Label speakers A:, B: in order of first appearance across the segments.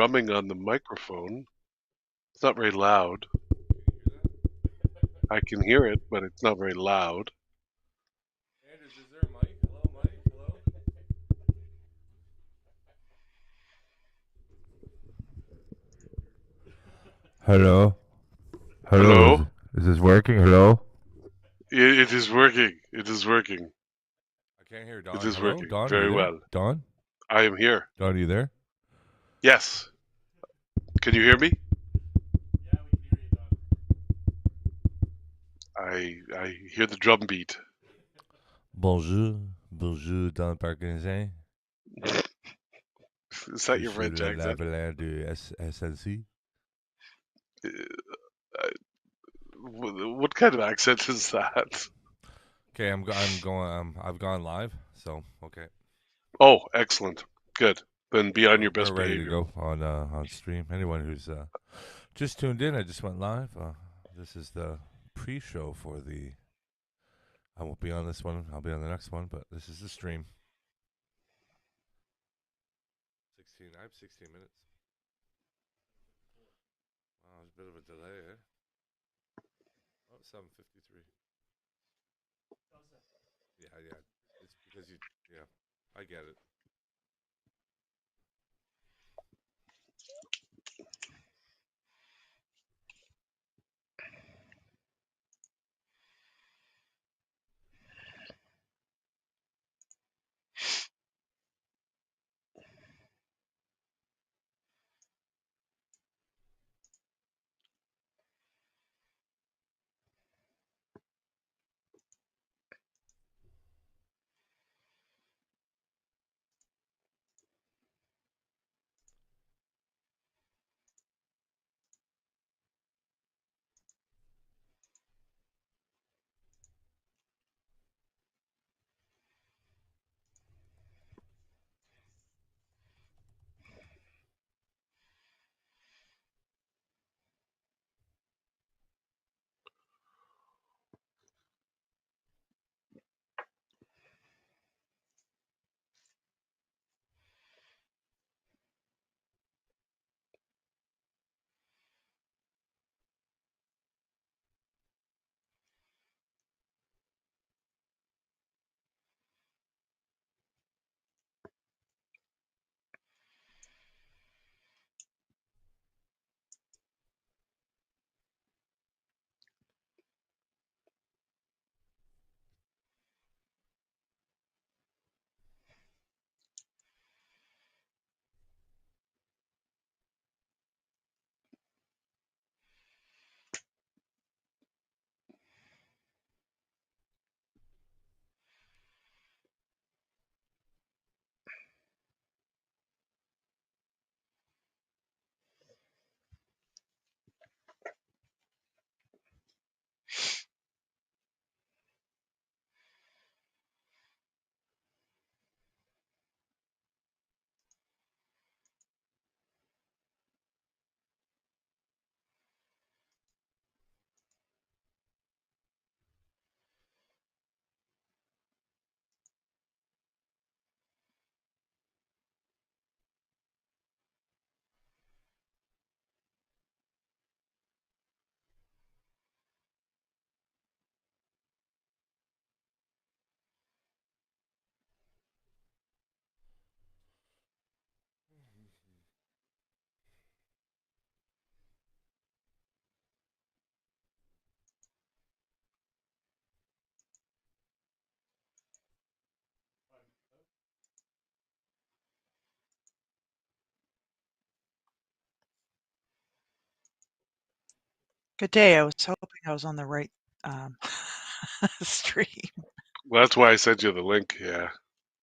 A: drumming on the microphone. It's not very loud. I can hear it, but it's not very loud.
B: Anders, is there a mic? Hello, Mike? Hello? Hello? Hello,
A: Hello?
B: is this working? Hello?
A: It is working. It is working.
B: I can't hear
A: It
B: Don.
A: is
B: Hello?
A: working
B: Don, are you
A: very
B: there?
A: well.
B: Don?
A: I am here.
B: Don, are you there?
A: Yes. Can you hear me? I hear the drum beat.
B: Bonjour. Bonjour, Don Parkinson.
A: Is that
B: Je
A: your
B: suis
A: French
B: le
A: accent?
B: Lavelaire de SNC.
A: Uh, what kind of accent is that?
B: Okay, I'm going. I've gone live, so okay.
A: Oh, excellent. Good. Then be on
B: We're,
A: your
B: we're
A: best
B: ready to
A: behavior.
B: go on stream. Anyone who's just tuned in, I just went live. This is the pre-show for the. I won't be on this one. I'll be on the next one, but this is the stream. 16. I have 16 minutes. Wow, there's a bit of a delay, eh? Oh, 7:53. Yeah, yeah. It's because you. Yeah, I get it.
C: Good day. I was hoping I was on the right stream.
A: Well, that's why I sent you the link, yeah,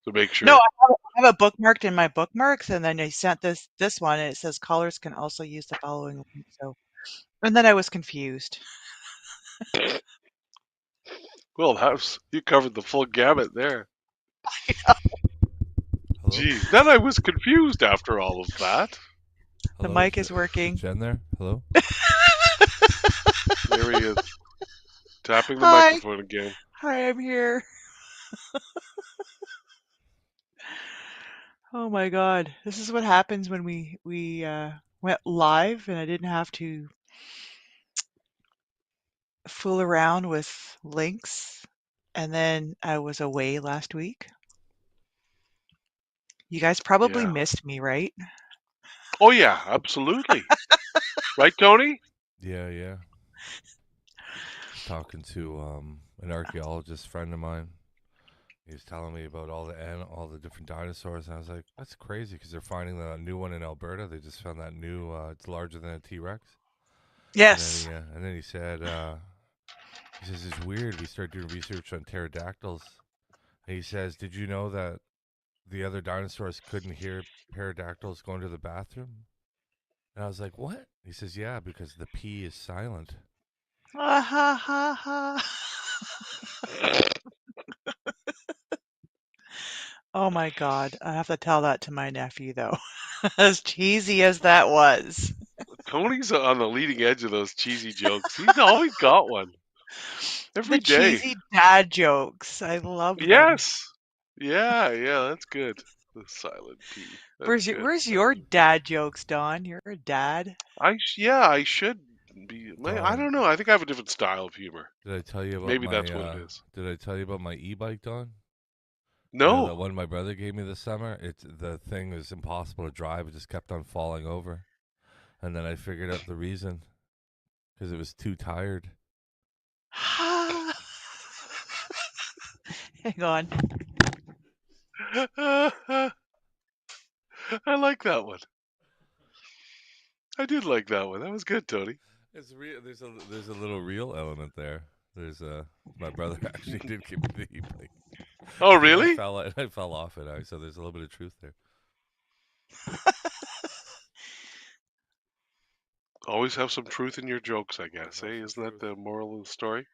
A: to make
C: No,
A: sure.
C: I have it bookmarked in my bookmarks, and then I sent this one, and it says callers can also use the following link. So, and then I was confused.
A: Well, you covered the full gamut there.
B: Hello.
A: Geez, then I was confused after all of that.
C: The
B: Hello.
C: mic is working.
B: Jen there? Hello.
A: There he is, tapping the
C: Hi,
A: microphone again.
C: hi, I'm here. Oh my God. This is what happens when we went live and I didn't have to fool around with links. And then I was away last week. You guys probably
A: Yeah.
C: missed me, right?
A: Oh yeah, absolutely. Right, Tony?
B: Yeah, yeah. I was talking to an archaeologist friend of mine. He was telling me about all the different dinosaurs, and I was like, "That's crazy," because they're finding the new one in Alberta. They just found that new. It's larger than a T Rex.
C: Yes.
B: And then he said, he says it's weird. We started doing research on pterodactyls. And he says, "Did you know that the other dinosaurs couldn't hear pterodactyls going to the bathroom?" And I was like, "What?" He says, "Yeah, because the P is silent."
C: Ah, ha, ha, ha. Oh my God. I have to tell that to my nephew, though. As cheesy as that was.
A: Tony's on the leading edge of those cheesy jokes. He's always got one.
C: The
A: Every day.
C: cheesy dad jokes. I love them.
A: Yes. Yeah, that's good. The silent P. That's good.
C: Where's your dad jokes, Don? You're a dad.
A: I should be. I
B: Don,
A: don't know. I think I have a different style of humor.
B: did I tell you about
A: Maybe
B: my?
A: that's what it is.
B: Did I tell you about my e-bike, Don? The
A: No.
B: one my brother gave me this summer. The thing was impossible to drive. It just kept on falling over, and then I figured out the reason because it was too tired.
C: Hang on.
A: I like that one. I did like that one. That was good, Tony.
B: It's real. There's a little real element there. There's my brother actually did give me the e-bike,
A: Oh,
B: and
A: really?
B: I fell off it. So there's a little bit of truth there.
A: Always have some truth in your jokes, I guess.
B: Always have
A: Isn't
B: some
A: that
B: truth.
A: the moral of the story?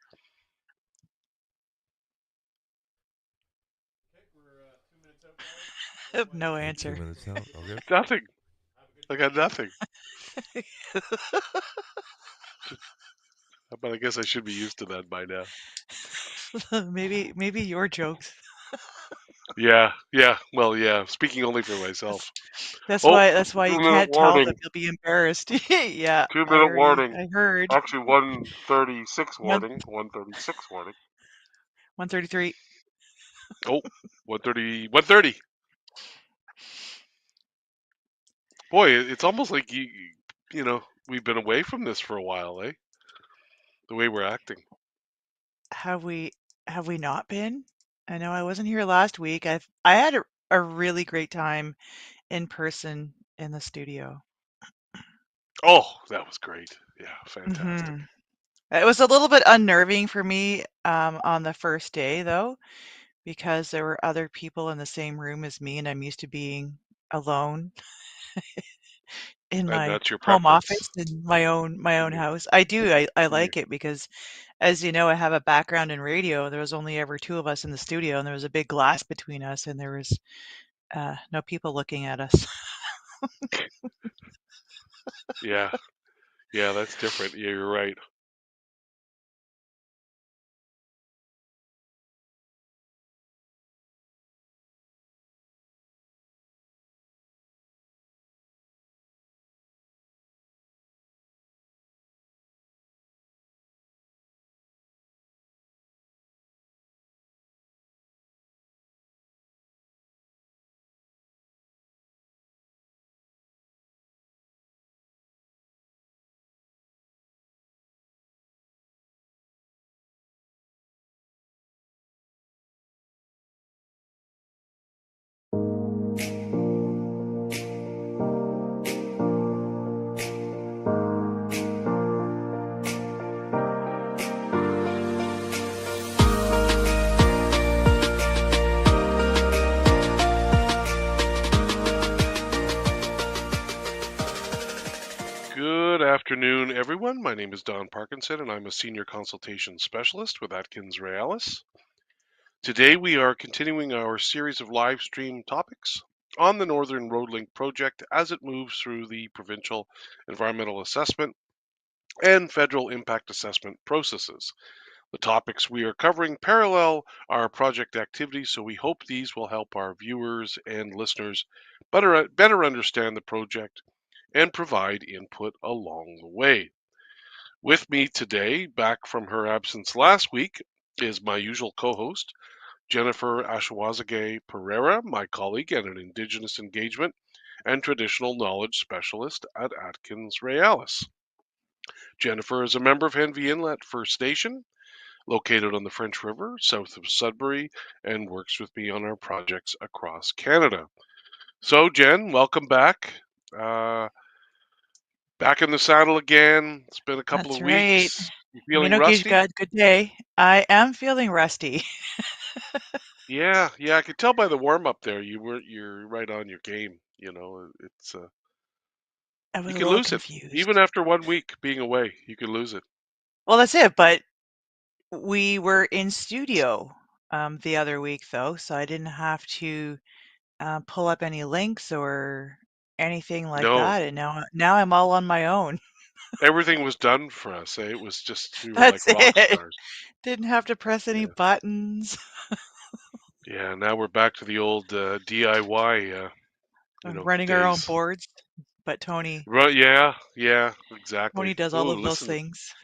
B: Okay, we're 2 minutes out, guys.
C: No
B: We're 2
C: answer.
B: minutes out. Okay.
A: Nothing. I got nothing. But I guess I should be used to that by now.
C: Maybe your jokes.
A: Yeah. Well, yeah. Speaking only for myself.
C: That's
A: Oh,
C: that's why you
A: 2 minute
C: can't tell them.
A: warning.
C: You'll be embarrassed. Yeah,
A: 2 minute warning.
C: I heard.
A: Actually, 136
C: One
A: warning. 136 warning.
C: 133.
A: Oh, 130. 130. Boy, it's almost like we've been away from this for a while, eh? The way we're acting.
C: Have we not been? I know I wasn't here last week. I had a really great time in person in the studio.
A: Oh, that was great. Yeah, fantastic.
C: hmm It was a little bit unnerving for me on the first day, though, because there were other people in the same room as me, and I'm used to being alone in
A: And
C: my
A: that's your
C: home
A: preference.
C: office in my own
A: You,
C: house. I do. I
A: you,
C: like it because, as you know, I have a background in radio. There was only ever two of us in the studio, and there was a big glass between us, and there was no people looking at us.
A: yeah, that's different. Yeah, you're right. Good afternoon, everyone. My name is Don Parkinson, and I'm a senior consultation specialist with Atkins Realis. Today, we are continuing our series of live stream topics on the Northern Road Link project as it moves through the provincial environmental assessment and federal impact assessment processes. The topics we are covering parallel our project activities, so we hope these will help our viewers and listeners better understand the project and provide input along the way. With me today, back from her absence last week, is my usual co-host, Jennifer Ashwazagay Pereira, my colleague and an Indigenous engagement and traditional knowledge specialist at Atkins Realis. Jennifer is a member of Henvey Inlet First Nation, located on the French River, south of Sudbury, and works with me on our projects across Canada. So, Jen, welcome back. Uh, Back in the saddle again. It's been a couple
C: That's
A: of
C: right.
A: weeks. You feeling rusty?
C: Minoki's good day. I am feeling rusty.
A: Yeah, I could tell by the warm up there. You're right on your game. It's
C: I
A: you
C: was a
A: can
C: little
A: lose it even
C: confused.
A: after 1 week being away. You can lose it.
C: Well, that's it, but we were in studio the other week, though, so I didn't have to pull up any links or anything like
A: No,
C: that, and now I'm all on my own.
A: everything was done for us. Eh? It was just we were like
C: That's
A: rock
C: it.
A: stars.
C: Didn't have to press any
A: Yeah,
C: buttons.
A: yeah. Now we're back to the old DIY,
C: Running our own
A: days.
C: boards, but Tony
A: Right? Yeah, exactly.
C: Tony does all
A: Oh,
C: of those
A: listen,
C: things.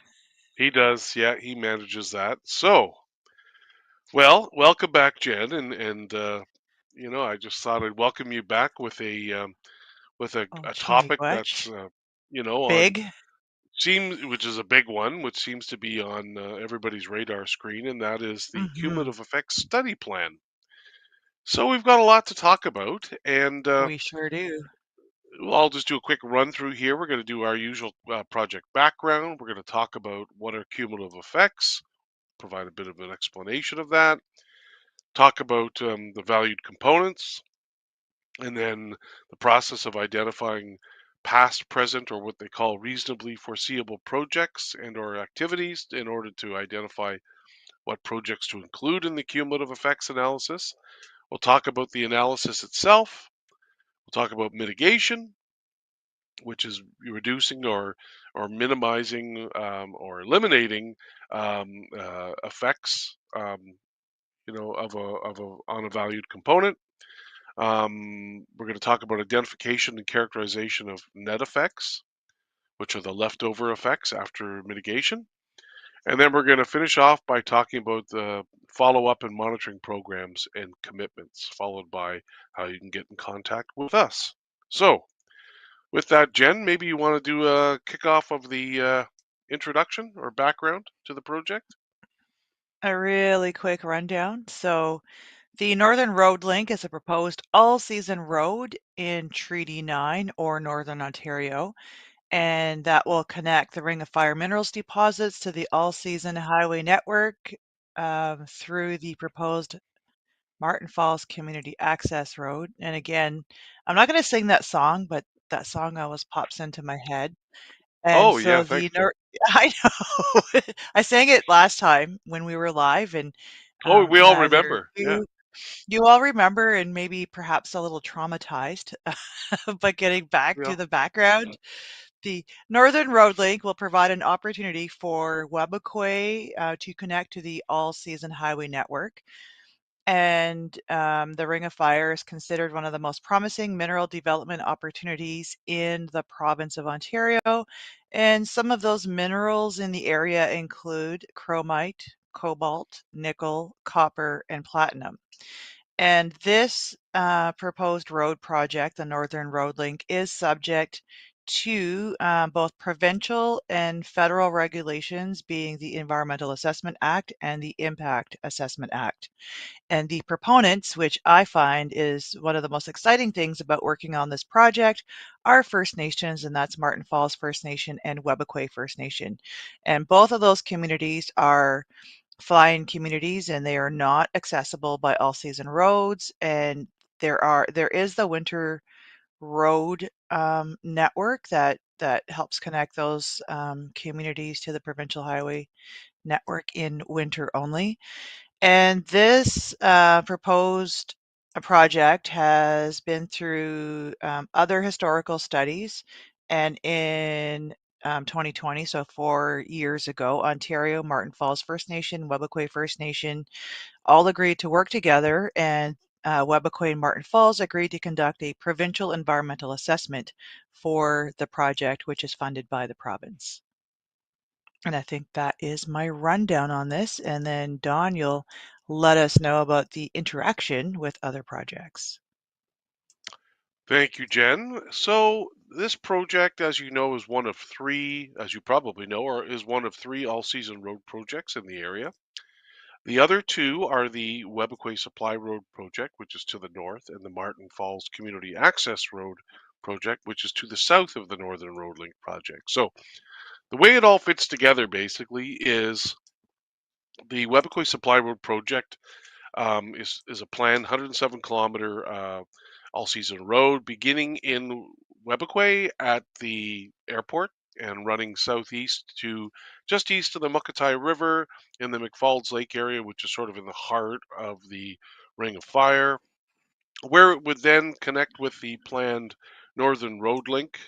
A: he does. Yeah, he manages that. So, well, welcome back, Jen, and I just thought I'd welcome you back with
C: Oh,
A: a
C: gee
A: topic that's
C: which.
A: on
C: Big.
A: seems which is a big one, which seems to be on everybody's radar screen, and that is the
C: Mhm.
A: cumulative effects study plan. So we've got a lot to talk about, and
C: We sure do.
A: I'll just do a quick run through here. We're going to do our usual project background. We're going to talk about what are cumulative effects, provide a bit of an explanation of that, talk about the valued components, and then the process of identifying past, present, or what they call reasonably foreseeable projects and or activities in order to identify what projects to include in the cumulative effects analysis. We'll talk about the analysis itself. We'll talk about mitigation, which is reducing or minimizing or eliminating effects, on a valued component. We're going to talk about identification and characterization of net effects, which are the leftover effects after mitigation. And then we're going to finish off by talking about the follow up and monitoring programs and commitments, followed by how you can get in contact with us. So, with that, Jen, maybe you want to do a kickoff of the introduction or background to the project?
C: A really quick rundown. So, the Northern Road Link is a proposed all-season road in Treaty 9 or Northern Ontario, and that will connect the Ring of Fire minerals deposits to the all-season highway network through the proposed Martin Falls Community Access Road. And again, I'm not going to sing that song, but that song always pops into my head. And
A: Oh, yeah,
C: so
A: thanks.
C: I know I sang it last time when we were live, and
A: Oh, we all
C: neither
A: remember. Yeah.
C: you all remember, and maybe perhaps a little traumatized. But getting back
A: Yeah.
C: to the background, the Northern Road Link will provide an opportunity for Webequie to connect to the all-season highway network. And the Ring of Fire is considered one of the most promising mineral development opportunities in the province of Ontario. And some of those minerals in the area include chromite, cobalt, nickel, copper, and platinum. And this proposed road project, the Northern Road Link, is subject to both provincial and federal regulations, being the Environmental Assessment Act and the Impact Assessment Act. And the proponents, which I find is one of the most exciting things about working on this project, are First Nations, and that's Martin Falls First Nation and Webequie First Nation. And both of those communities are fly-in communities, and they are not accessible by all-season roads. And there is the winter road network that helps connect those communities to the provincial highway network in winter only. And this proposed project has been through other historical studies, and in 2020, so 4 years ago, Ontario, Martin Falls First Nation, Webequie First Nation all agreed to work together, and Webequie and Martin Falls agreed to conduct a provincial environmental assessment for the project, which is funded by the province. And I think that is my rundown on this. And then Dawn, you'll let us know about the interaction with other projects.
A: Thank you, Jen. So this project, as you know, is one of three, as you probably know, or is one of three all-season road projects in the area. The other two are the Webequie Supply Road project, which is to the north, and the Martin Falls Community Access Road project, which is to the south of the Northern Road Link project. So the way it all fits together basically is the Webequie Supply Road project is a planned 107 kilometer all season road beginning in Webequie at the airport and running southeast to just east of the Muckatai River in the McFalls Lake area, which is sort of in the heart of the Ring of Fire, where it would then connect with the planned Northern Road Link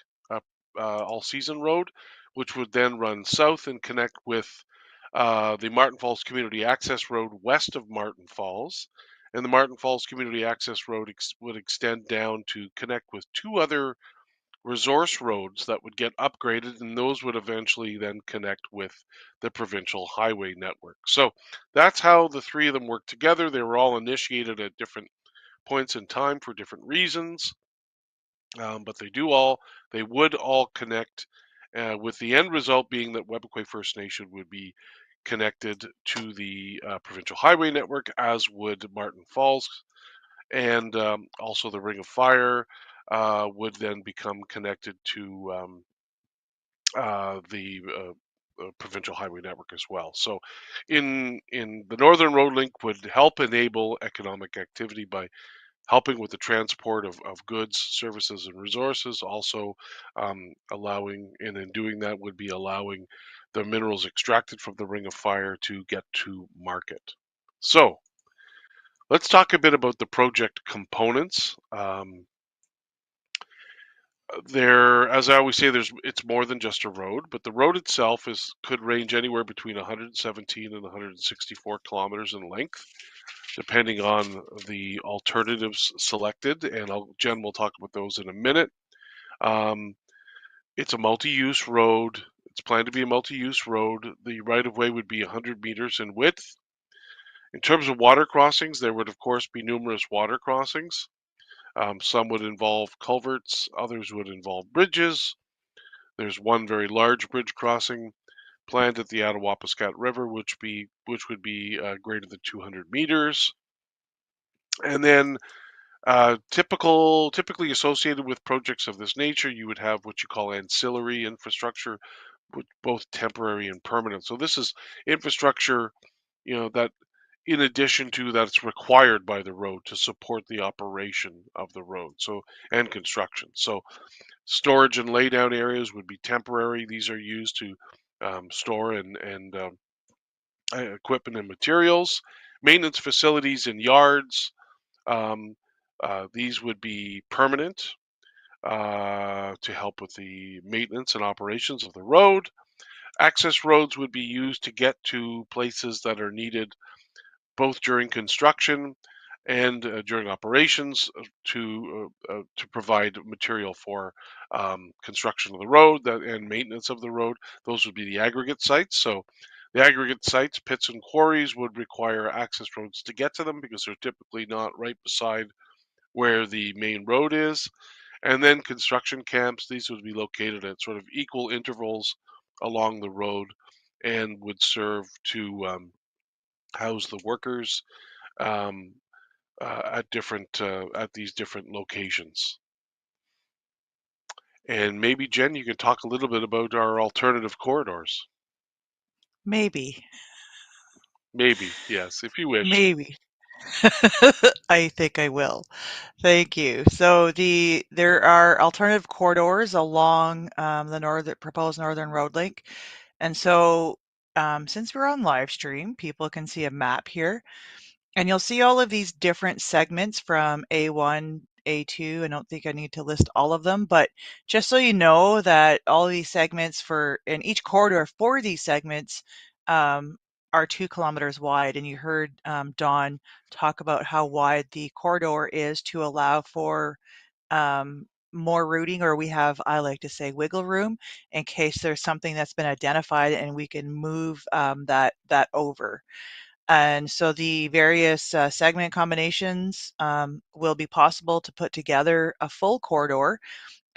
A: all season road, which would then run south and connect with the Martin Falls Community Access Road west of Martin Falls. And the Martin Falls Community Access Road would extend down to connect with two other resource roads that would get upgraded, and those would eventually then connect with the provincial highway network. So that's how the three of them work together. They were all initiated at different points in time for different reasons, but they would all connect, with the end result being that Webequie First Nation would be connected to the provincial highway network, as would Martin Falls, and also the Ring of Fire would then become connected to the provincial highway network as well. So, in the Northern Road Link would help enable economic activity by helping with the transport of goods, services, and resources. Also, allowing, and in doing that, would be allowing the minerals extracted from the Ring of Fire to get to market. So, let's talk a bit about the project components. As I always say, it's more than just a road, but the road itself could range anywhere between 117 and 164 kilometers in length, depending on the alternatives selected, and Jen will talk about those in a minute. It's a multi-use road. It's planned to be a multi-use road. The right-of-way would be 100 meters in width. In terms of water crossings, there would, of course, be numerous water crossings. Some would involve culverts, others would involve bridges. There's one very large bridge crossing planned at the Attawapiskat River, which would be greater than 200 meters. And then typically associated with projects of this nature, you would have what you call ancillary infrastructure, both temporary and permanent. So this is infrastructure, that in addition to that's required by the road to support the operation of the road. So, and construction. So storage and laydown areas would be temporary. These are used to store and equipment and materials. Maintenance facilities and yards. Um, these would be permanent to help with the maintenance and operations of the road. Access roads would be used to get to places that are needed both during construction and during operations to provide material for construction of the road and maintenance of the road. Those would be the aggregate sites. So the aggregate sites, pits and quarries, would require access roads to get to them because they're typically not right beside where the main road is. And then construction camps, these would be located at sort of equal intervals along the road and would serve to house the workers um, at these different locations. And maybe Jen, you can talk a little bit about our alternative corridors.
C: Maybe.
A: Maybe, yes, if you wish.
C: Maybe. I think I will. Thank you. So there are alternative corridors along the proposed Northern Road Link. And so since we're on live stream, people can see a map here. And you'll see all of these different segments from A1 A2. I don't think I need to list all of them, but just so you know that all these segments and each corridor for these segments are 2 kilometers wide. And you heard Don talk about how wide the corridor is to allow for more routing, or I like to say, wiggle room in case there's something that's been identified and we can move that over. And so the various segment combinations will be possible to put together a full corridor.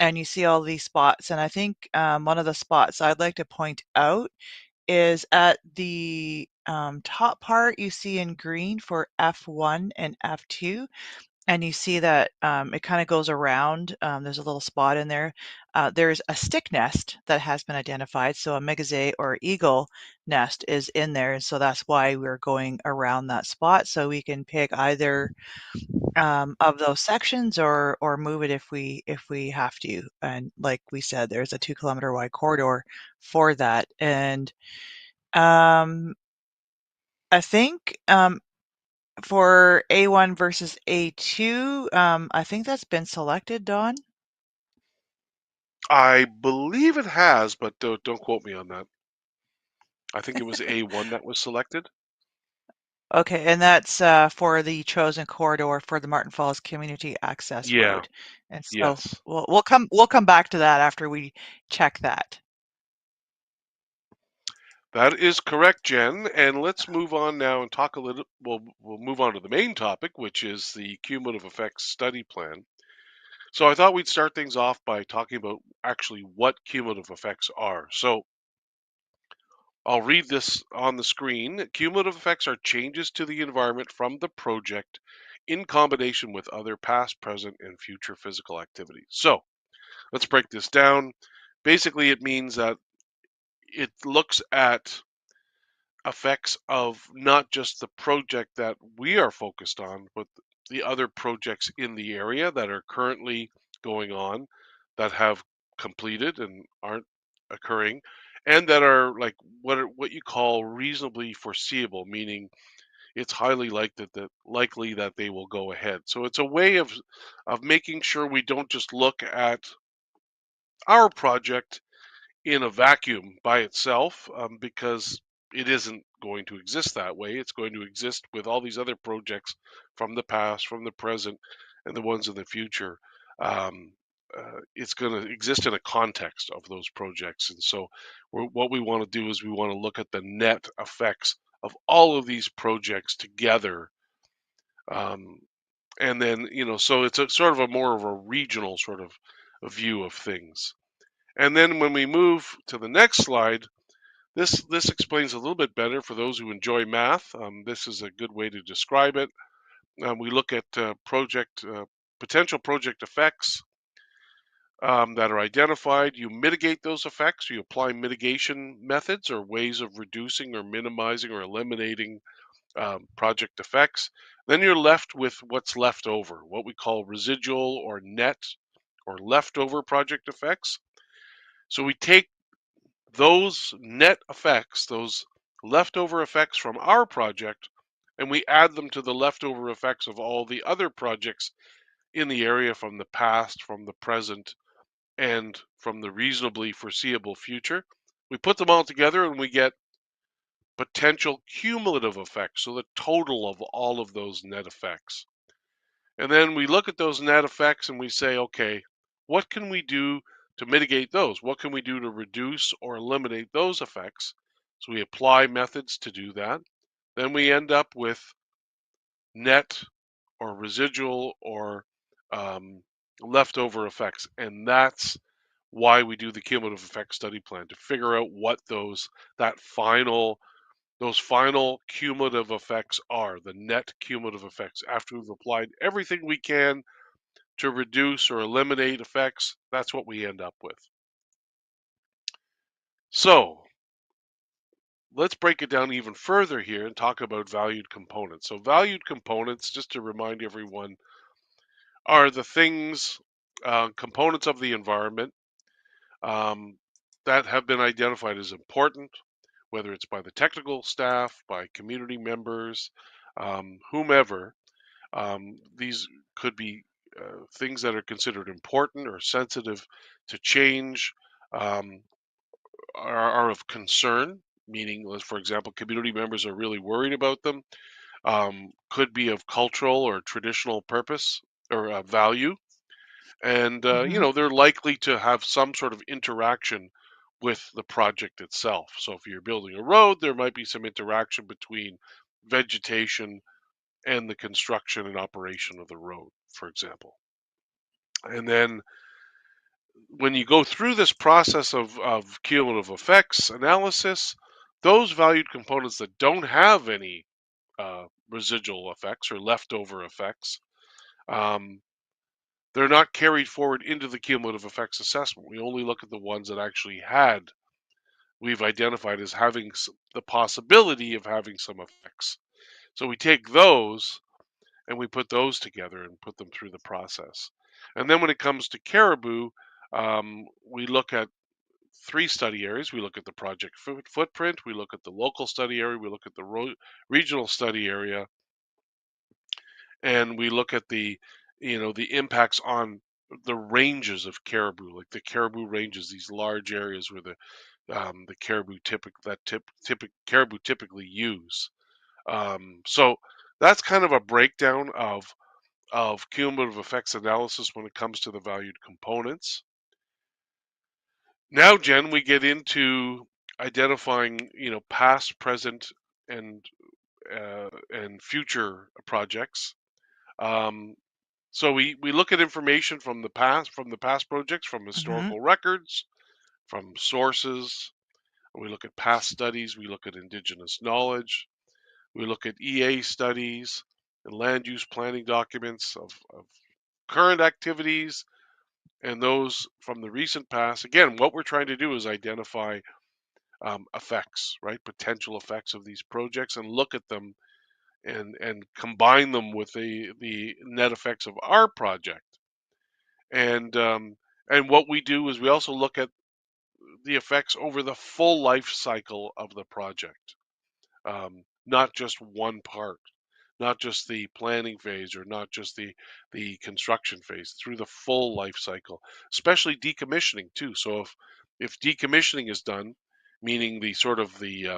C: And you see all these spots. And I think one of the spots I'd like to point out is at the top part you see in green for F1 and F2. And you see that it kind of goes around. There's a little spot in there. There's a stick nest that has been identified. So a megazay or eagle nest is in there. And so that's why we're going around that spot. So we can pick either of those sections or move it if we have to. And like we said, there's a 2 kilometer wide corridor for that. And I think for A1 versus A2, I think that's been selected, Don.
A: I believe it has, but don't quote me on that. I think it was A1 that was selected.
C: Okay, and that's for the chosen corridor for the Martin Falls Community Access
A: Yeah.
C: Road. And so
A: Yes.
C: we'll come back to that after we check that.
A: That is correct, Jen. And let's move on now and talk a little. We'll move on to the main topic, which is the cumulative effects study plan. So I thought we'd start things off by talking about actually what cumulative effects are. So I'll read this on the screen. Cumulative effects are changes to the environment from the project in combination with other past, present, and future physical activities. So let's break this down. Basically, it means that it looks at effects of not just the project that we are focused on, but the other projects in the area that are currently going on, that have completed and aren't occurring, and that are like what you call reasonably foreseeable, meaning it's highly likely that they will go ahead. So it's a way of making sure we don't just look at our project in a vacuum by itself, because it isn't going to exist that way. It's going to exist with all these other projects from the past, from the present, and the ones in the future. Um, it's going to exist in a context of those projects. And so, what we want to do is we want to look at the net effects of all of these projects together. Um, and then, so it's a sort of a more of a regional sort of a view of things. And then when we move to the next slide, this explains a little bit better for those who enjoy math. This is a good way to describe it. We look at potential project effects that are identified. You mitigate those effects. You apply mitigation methods or ways of reducing or minimizing or eliminating project effects. Then you're left with what's left over, what we call residual or net or leftover project effects. So we take those net effects, those leftover effects from our project, and we add them to the leftover effects of all the other projects in the area from the past, from the present, and from the reasonably foreseeable future. We put them all together and we get potential cumulative effects, so the total of all of those net effects. And then we look at those net effects and we say, okay, what can we do to mitigate those? What can we do to reduce or eliminate those effects? So we apply methods to do that. Then we end up with net or residual or leftover effects. And that's why we do the cumulative effect study plan, to figure out what those final cumulative effects are, the net cumulative effects. After we've applied everything we can to reduce or eliminate effects, that's what we end up with. So let's break it down even further here and talk about valued components. So valued components, just to remind everyone, are the things, components of the environment um, that have been identified as important, whether it's by the technical staff, by community members, whomever. These could be things that are considered important or sensitive to change um, are of concern, meaning, for example, community members are really worried about them, could be of cultural or traditional purpose or value. And,
C: Hmm.
A: they're likely to have some sort of interaction with the project itself. So if you're building a road, there might be some interaction between vegetation and the construction and operation of the road, for example. And then when you go through this process of cumulative effects analysis, those valued components that don't have any residual effects or leftover effects, um, they're not carried forward into the cumulative effects assessment. We only look at the ones that actually we've identified as having the possibility of having some effects. So we take those and we put those together and put them through the process. And then when it comes to caribou, we look at three study areas. We look at the project footprint, we look at the local study area, we look at the regional study area, and we look at the impacts on the ranges of caribou, like the caribou ranges, these large areas where the caribou typically use. So that's kind of a breakdown of cumulative effects analysis when it comes to the valued components. Now, Jen, we get into identifying, past, present, and future projects. Um, so we look at information from the past projects, from
C: Hmm.
A: historical records, from sources. We look at past studies. We look at indigenous knowledge. We look at EA studies and land use planning documents of current activities and those from the recent past. Again, what we're trying to do is identify effects, right? Potential effects of these projects and look at them and combine them with the net effects of our project. And and what we do is we also look at the effects over the full life cycle of the project, not just one part, not just the planning phase or not just the construction phase, through the full life cycle, especially decommissioning too. So if decommissioning is done, meaning the sort of the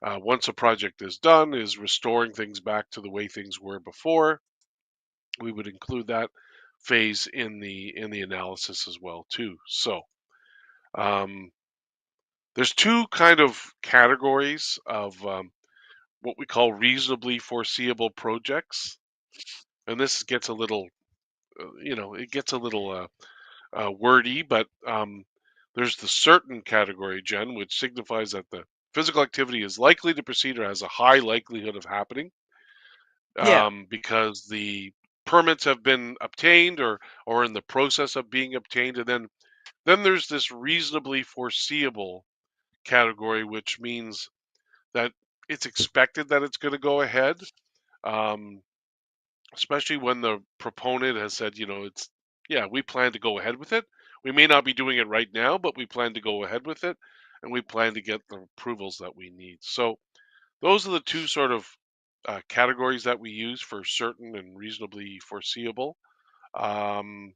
A: once a project is done, is restoring things back to the way things were before, we would include that phase in the analysis as well too. So um, there's two kind of categories of what we call reasonably foreseeable projects, and this gets a little, it gets a little wordy, but there's the certain category, Jen, which signifies that the physical activity is likely to proceed or has a high likelihood of happening,
C: Yeah.
A: because the permits have been obtained or in the process of being obtained, and then there's this reasonably foreseeable category, which means that it's expected that it's going to go ahead, um, especially when the proponent has said, yeah, we plan to go ahead with it. We may not be doing it right now, but we plan to go ahead with it, and we plan to get the approvals that we need. So those are the two sort of categories that we use for certain and reasonably foreseeable. Um,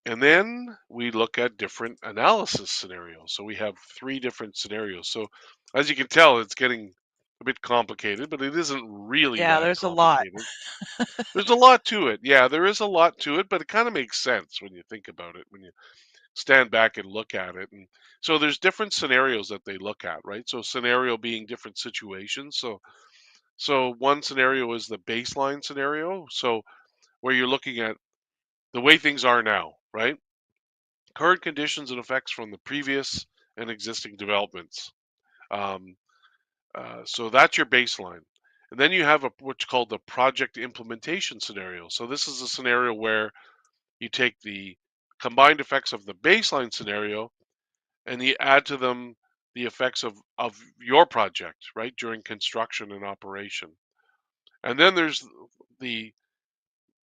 A: and then we look at different analysis scenarios. So we have three different scenarios. So as you can tell, it's getting a bit complicated, but it isn't really
C: Yeah,
A: that
C: there's a lot.
A: complicated. There's a lot to it. Yeah, there is a lot to it, but it kind of makes sense when you think about it, when you stand back and look at it. And so there's different scenarios that they look at, right? So scenario being different situations. So one scenario is the baseline scenario. So where you're looking at the way things are now, right? Current conditions and effects from the previous and existing developments. Um, so that's your baseline. And then you have what's called the project implementation scenario. So this is a scenario where you take the combined effects of the baseline scenario and you add to them the effects of your project, right, during construction and operation. And then there's the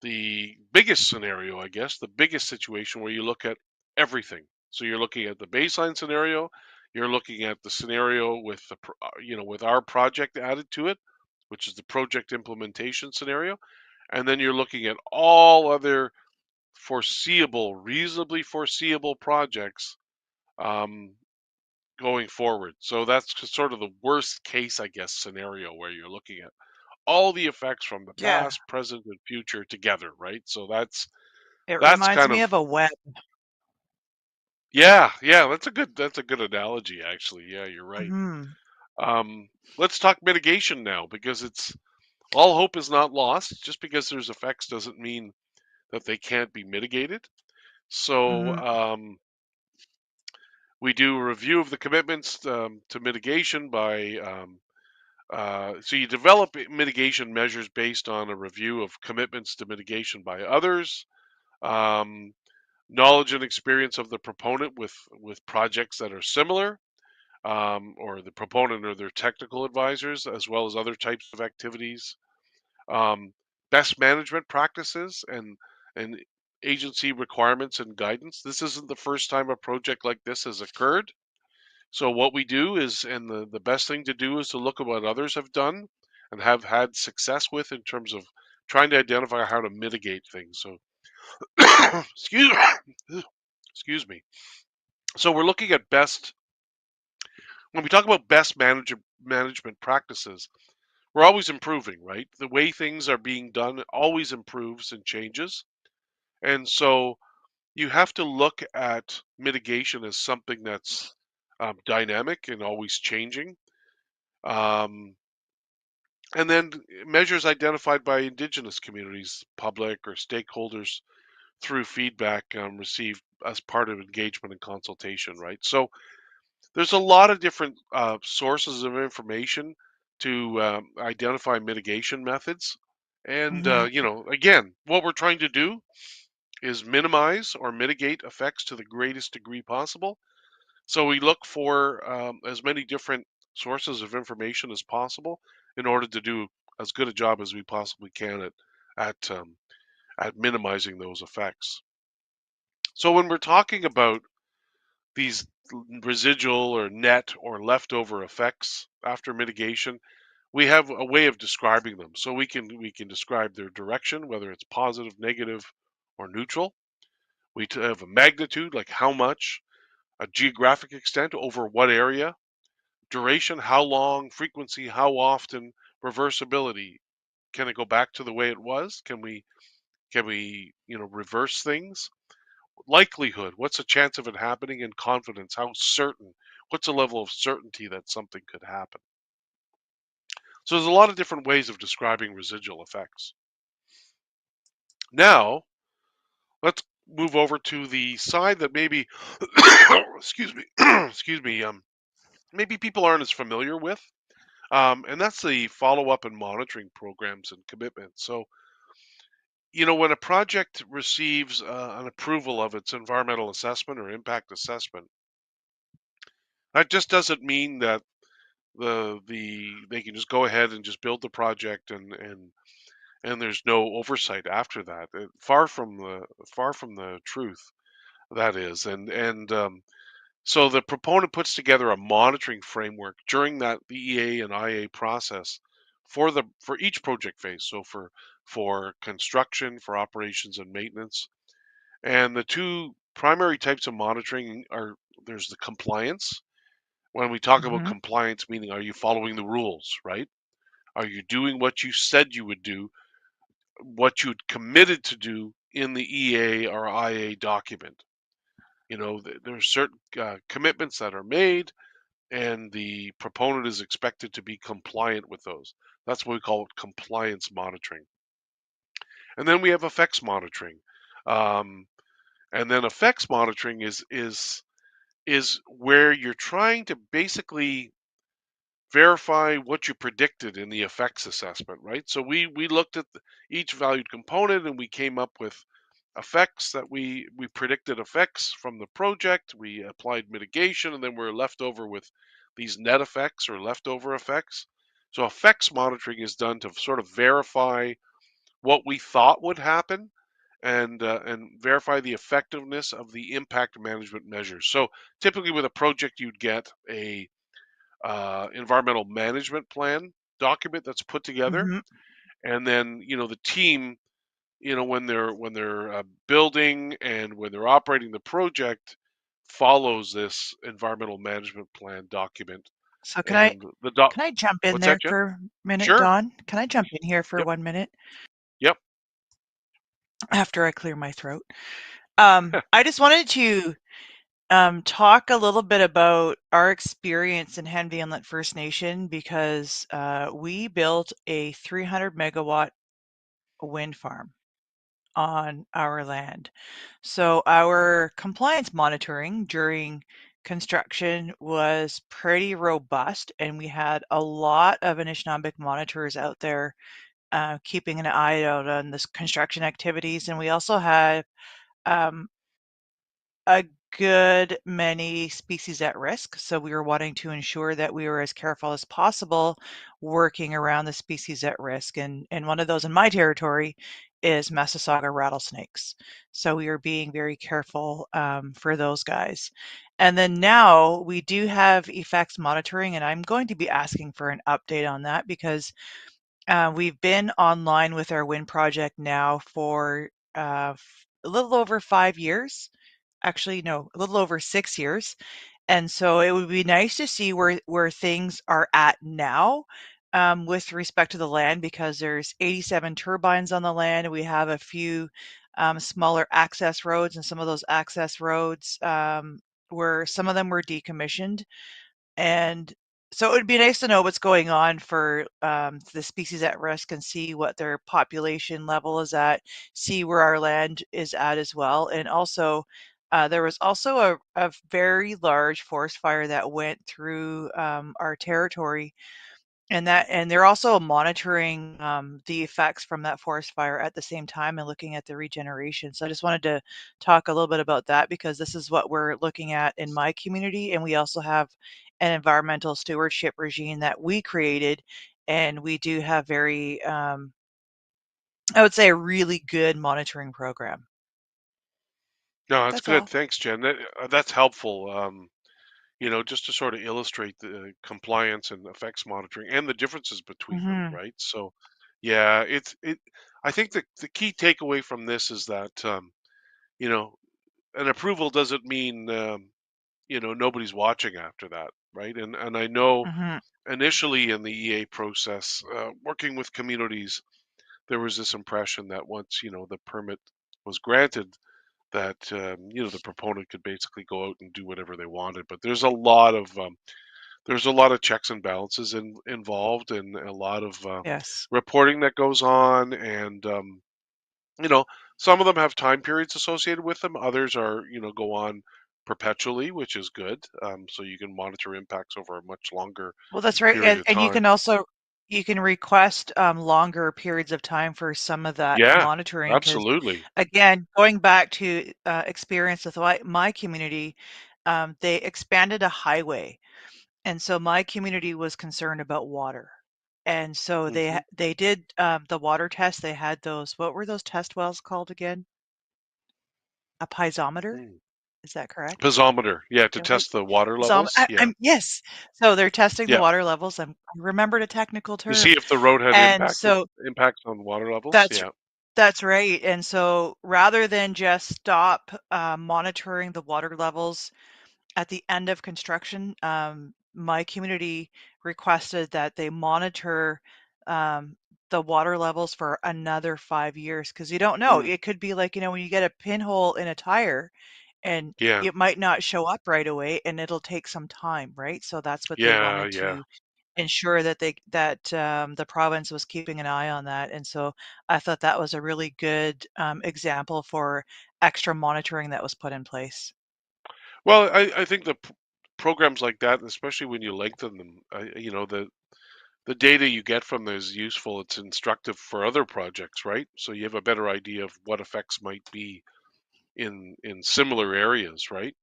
A: the biggest scenario, I guess, the biggest situation where you look at everything. So you're looking at the baseline scenario, you're looking at the scenario with with our project added to it, which is the project implementation scenario, and then you're looking at all other reasonably foreseeable projects um, going forward. So that's sort of the worst case, I guess, scenario where you're looking at all the effects from the
C: Yeah.
A: past, present, and future together, right? So
C: It
A: that's
C: reminds
A: kind
C: me
A: of
C: of a web.
A: yeah. That's a good analogy, actually. Yeah, you're right.
C: Mhm.
A: Um, let's talk mitigation now, because it's all hope is not lost. Just because there's effects doesn't mean that they can't be mitigated. So
C: Mhm.
A: we do a review of the commitments to mitigation by so you develop mitigation measures based on a review of commitments to mitigation by others, um, knowledge and experience of the proponent with projects that are similar, or the proponent or their technical advisors, as well as other types of activities, um, best management practices and agency requirements and guidance. This isn't the first time a project like this has occurred. So what we do is, and the best thing to do is to look at what others have done and have had success with in terms of trying to identify how to mitigate things. So excuse excuse me. So we're looking at best when we talk about management practices, we're always improving, right? The way things are being done always improves and changes. And so you have to look at mitigation as something that's dynamic and always changing. Um, and then measures identified by Indigenous communities, public or stakeholders through feedback received as part of engagement and consultation, right? So there's a lot of different sources of information to identify mitigation methods. And,
C: Mhm.
A: again, what we're trying to do is minimize or mitigate effects to the greatest degree possible. So we look for as many different sources of information as possible in order to do as good a job as we possibly can at minimizing those effects. So when we're talking about these residual or net or leftover effects after mitigation, we have a way of describing them. So we can describe their direction, whether it's positive, negative, or neutral. We have a magnitude, like how much, a geographic extent, over what area, duration, how long, frequency, how often, reversibility. Can it go back to the way it was? Can we reverse things? Likelihood, what's the chance of it happening? And confidence, how certain, what's the level of certainty that something could happen? So there's a lot of different ways of describing residual effects. Now, let's move over to the side that maybe excuse me, excuse me, maybe people aren't as familiar with. And that's the follow-up and monitoring programs and commitments. So, when a project receives an approval of its environmental assessment or impact assessment, that just doesn't mean that they can just go ahead and just build the project and there's no oversight after that. Far from the truth, that is. And so the proponent puts together a monitoring framework during the EA and IA process for each project phase. So for construction, for operations and maintenance. And the two primary types of monitoring are, there's the compliance. When we talk about
C: Mhm.
A: compliance, meaning, are you following the rules, right? Are you doing what you said you would do, what you'd committed to do in the EA or IA document? There's certain commitments that are made, and the proponent is expected to be compliant with those. That's what we call compliance monitoring. And then we have effects monitoring. Um, and then effects monitoring is where you're trying to basically verify what you predicted in the effects assessment, right? So we looked at each valued component, and we came up with effects that we predicted effects from the project. We applied mitigation, and then we're left over with these net effects or leftover effects. So effects monitoring is done to sort of verify what we thought would happen, and verify the effectiveness of the impact management measures. So typically with a project, you'd get a environmental management plan document that's put together,
C: Mhm.
A: and then the team, when they're building and when they're operating the project, follows this environmental management plan document.
C: So
A: And the doc.
C: can I jump in
A: What's that,
C: there
A: Jen?
C: for a minute,
A: Sure.
C: Don? Can I jump in here for
A: Yep.
C: 1 minute
A: Yep.
C: after I clear my throat? I just wanted to talk a little bit about our experience in Henvey Inlet First Nation because we built a 300 megawatt wind farm on our land. So our compliance monitoring during construction was pretty robust, and we had a lot of Anishinaabe monitors out there keeping an eye out on this construction activities. And we also had um, a good many species at risk. So we were wanting to ensure that we were as careful as possible working around the species at risk. And one of those in my territory is Massasauga rattlesnakes. So we are being very careful for those guys. And then now we do have effects monitoring, and I'm going to be asking for an update on that because we've been online with our wind project now for a little over 5 years. Actually, no, a little over 6 years. And so it would be nice to see where things are at now with respect to the land, because there's 87 turbines on the land. We have a few smaller access roads, and some of those access roads were some of them were decommissioned. And so it would be nice to know what's going on for the species at risk and see what their population level is at, see where our land is at as well. And also, there was also a very large forest fire that went through our territory, and they're also monitoring the effects from that forest fire at the same time and looking at the regeneration. So I just wanted to talk a little bit about that because this is what we're looking at in my community, and we also have an environmental stewardship regime that we created, and we do have very, I would say, a really good monitoring program.
A: No, that's
C: That's
A: good.
C: all.
A: Thanks, Jen. That's helpful. Just to sort of illustrate the compliance and effects monitoring and the differences between them,
C: Hmm.
A: right? So, yeah, I think the key takeaway from this is that you know, an approval doesn't mean nobody's watching after that, right? And I know
C: Hmm.
A: initially in the EA process, working with communities, there was this impression that once the permit was granted, that the proponent could basically go out and do whatever they wanted. But there's a lot of checks and balances involved, and a lot of
C: Yes.
A: reporting that goes on, and you know some of them have time periods associated with them. Others are go on perpetually, which is good. So you can monitor impacts over a much longer
C: Well, that's right,
A: period of
C: and you
A: time.
C: can also you can request longer periods of time for some of that
A: Yeah,
C: monitoring. Because
A: absolutely.
C: again, going back to experience with my community, they expanded a highway, and so my community was concerned about water, and so
A: Hmm.
C: they did the water test. They had those, what were those test wells called again? A piezometer, is that correct?
A: Piezometer, yeah, to
C: Yeah, what is
A: test the water
C: so
A: levels. Yeah,
C: I'm yes. So they're testing the
A: yeah.
C: water levels. I remembered a technical
A: To see
C: term.
A: if the road had
C: And so
A: impacts on water levels.
C: that's
A: Yeah.
C: that's right. And so rather than just stop monitoring the water levels at the end of construction, my community requested that they monitor um, the water levels for another 5 years, because you don't know.
A: Mm,
C: It could be like, when you get a pinhole in a tire and
A: yeah.
C: it might not show up right away and it'll take some time, right? So that's what they
A: Yeah.
C: wanted
A: Yeah.
C: to ensure that the province was keeping an eye on that. And so I thought that was a really good example for extra monitoring that was put in place.
A: Well, I think programs like that, especially when you lengthen them, the data you get from them is useful. It's instructive for other projects, right? So you have a better idea of what effects might be in similar areas, right?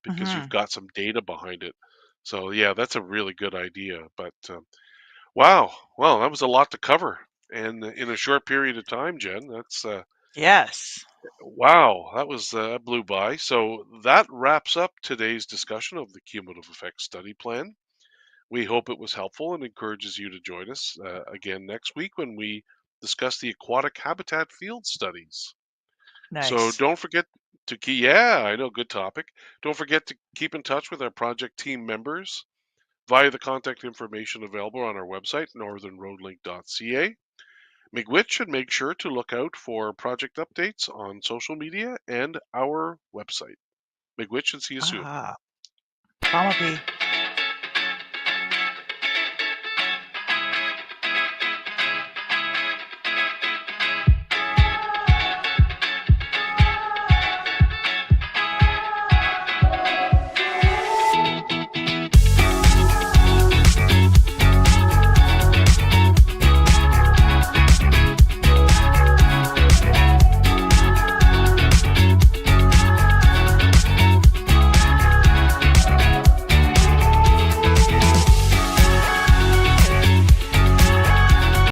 A: Because you've
C: Hmm.
A: got some data behind it. So yeah, that's a really good idea. But wow, well, that was a lot to cover, and in a short period of time, Jen. That's
C: Yes.
A: wow, that was blew by. So that wraps up today's discussion of the cumulative effects study plan. We hope it was helpful and encourages you to join us again next week when we discuss the aquatic habitat field studies. So
C: Nice.
A: don't forget to keep, yeah, I know, good topic. Don't forget to keep in touch with our project team members via the contact information available on our website, northernroadlink.ca. Miigwech, and make sure to look out for project updates on social media and our website. Miigwech, and see you soon.
C: Ah, Bumblebee.